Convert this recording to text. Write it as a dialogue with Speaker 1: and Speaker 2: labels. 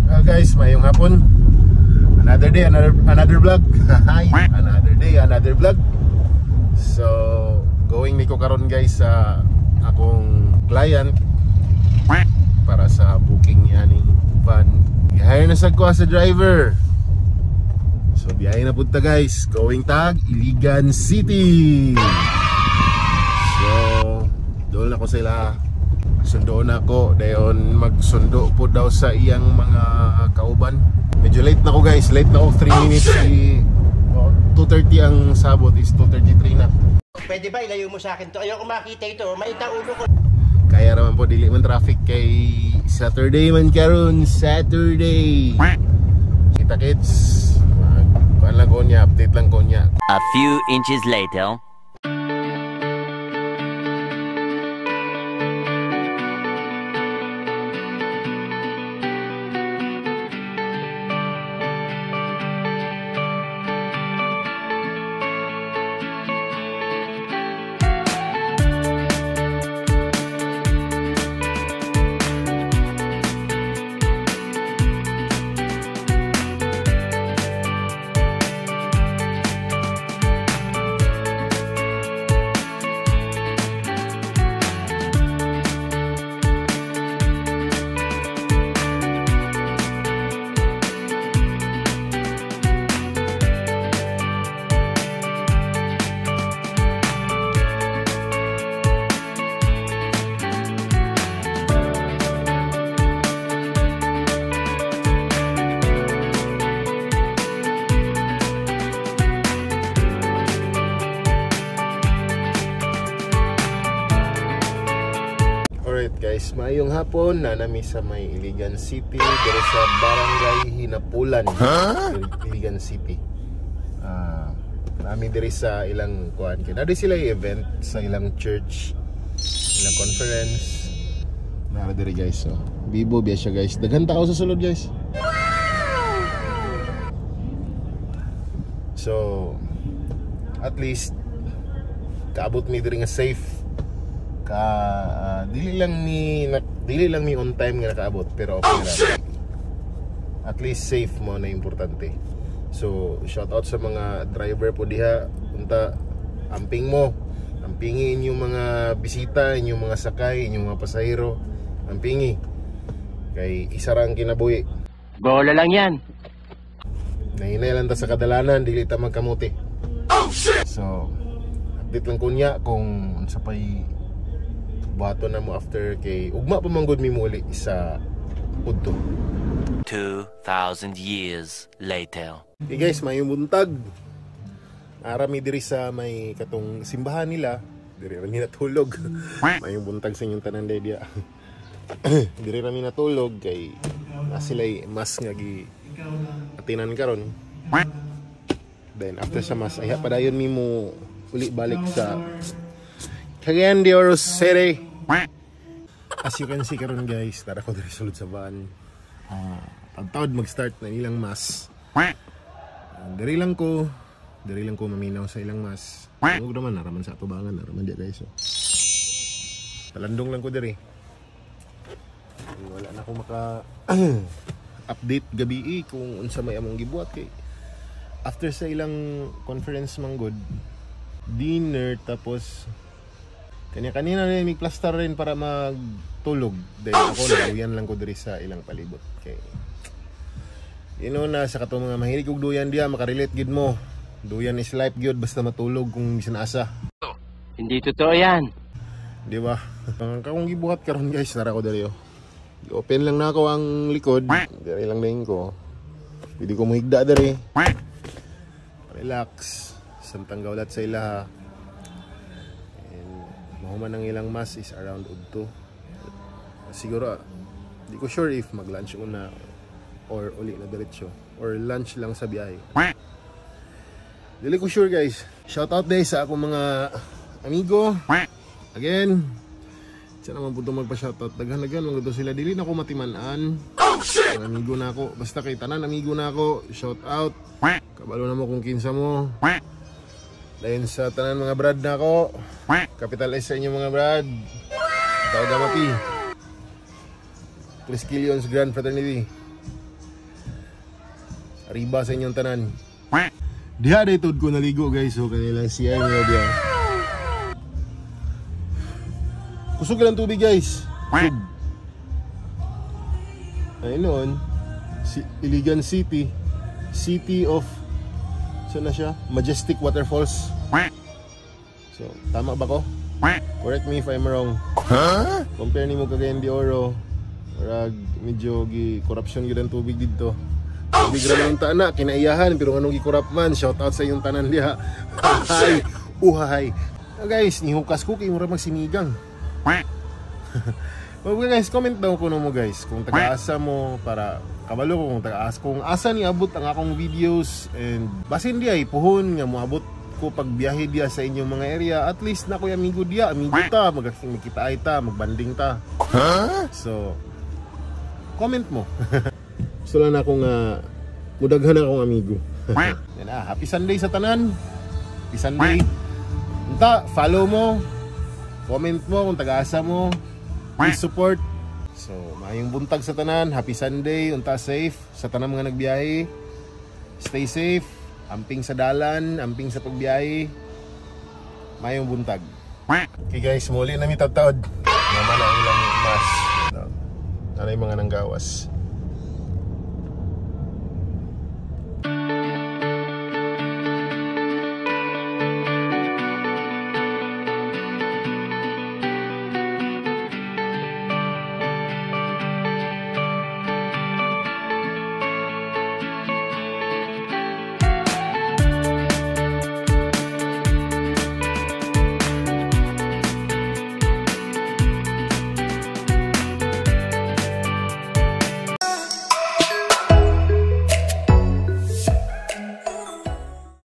Speaker 1: Guys, mayong hapon. Another day, another vlog. Another day, another vlog. So, going niko karon guys sa akong client para sa booking niya ning van. Hire na sad ko sa driver. So, biyahe na punta guys. Going tag Iligan City. So, doon ako sila. Sundo na ko, dayon magsundo po daw sa iyang mga kauban. Medyo late na ko guys, late na ako 3 minutes. 2:30 ang sabot, is 2:33 na.
Speaker 2: Pwede ba ilayo mo sa akin to? Ayoko makita ito, maita ulo ko.
Speaker 1: Kaya naman po, dili man traffic kay Saturday man karon, Saturday. Kita kids, kuan lang ko niya, update lang ko niya.
Speaker 3: A few inches later.
Speaker 1: Guys, maayong hapon na nami sa may Iligan City, pero sa Barangay Hinapulan, Iligan City. Nami diri sa ilang kuan kay nadi sila event sa ilang church, ilang conference. Nara diri guys, so bibo biya siya guys. Daghan tao sa sulod guys. So at least kaabot mi diri nga safe. Dili lang mi on time nga nakaabot, pero okay ra. At least safe mo na importante. So shout out sa mga driver po diha, unta amping mo, ampingi inyong mga bisita, inyong mga sakay, inyong mga pasahero, ampingi kay isa ra ang kinabuhi.
Speaker 2: Bola lang yan.
Speaker 1: Nahinay lang ta sa kadalanan, dili ta magkamuti. So update lang kunya kung unsa pay bato na mo after kay ugma pa manggod mi muli sa udto.
Speaker 3: 2,000 years later.
Speaker 1: Hey guys, may buntag. Arami diri sa may katong simbahan nila, diri ra mi natulog. May buntag sa inyong tanan dia. Diri ra mi natulog kay nasilay mas nga gi atinan karon. Then after sa mas ay padayon mi mo uli balik sa Cagayan de Oro City. As you can see karon guys, tara ko diri sulod sa van. Pagtawad mag-start na ilang mas. Diri lang ko maminaw sa ilang mas. Huwag naman naraman sa atubangan, naraman dia guys. So. Talandong lang ko diri. Wala na ako maka update gabi kung unsa may among gibuhat kay after sa ilang conference manggod dinner, tapos kanina rin may plaster rin para magtulog. Dahil ako naluyan lang ko diri sa ilang palibot. Okay. Na sa katong mga mahilig og duyan diya, makarelate gid mo. Duyan is life gyud basta matulog kung bisan asa.
Speaker 2: Hindi totoo yan.
Speaker 1: Di ba? Ang akong gibuhat karon guys, nara ko diri. I-open lang na ako ang likod. Diri lang din ko. Pwede ko muhigda diri. Relax. Samtang gawlat sa ilaha. Mahuman ang ilang mas is around udto. Siguro di ko sure if mag-lunch una or uli na diretso or lunch lang sa biyahe. Dili ko sure guys. Shout out day sa akong mga amigo. Again, siya naman po itong magpa-shoutout. Daghan-daghan lang ito sila. Dili na ako matimanaan. Ang amigo na ako. Basta kay tanan amigo na ako. Shout out. Kabalo na mo kung kinsa mo. Dahil sa tanan mga brad na ako. Capital S sa inyo mga brad. Tao Gamapi. Triskelions Grand Fraternity. Arriba sa inyong tanan. Diha day tud ko naligo guys, so kanilang CI nga diha. Kusog lang tubig guys. Kusog. Ayun noon, Iligan City. City of saan na siya? Majestic Waterfalls. So, tama ba ko? Correct me if I'm wrong. Compare ni mo Cagayan de Oro. Rag medyo corruption gyud ang tubig dito. Tubig ra ng tana kinaiyahan pero anong gi-corrupt man. Shout out sa iyong tanan diha. Hay, uhay. Guys, nihukas ko kay mura magsinigang. Well guys, comment daw ko mo guys kung taga-asa mo para kabalo ko kung asa ni abot ang akong videos, and basin di ay puhon nga moabot ko pag biyahe dia sa inyong mga area. At least na ko amigo dia, amigo ta, magkita ay ta, magbanding ta. So comment mo. Gusto lang akong mudaghan akong amigo. Yan happy Sunday sa tanan. Happy Sunday. Unta, follow mo, comment mo kung taga-asa mo, please support. So, maayong buntag sa tanan. Happy Sunday. Unta safe sa tanan mga nagbiyahe. Stay safe. Amping sa dalan, amping sa pagbiyahe. Maayong buntag. Okay guys, muli na mitagtaod. Naman ang ilang mas. Ano yung mga nanggawas.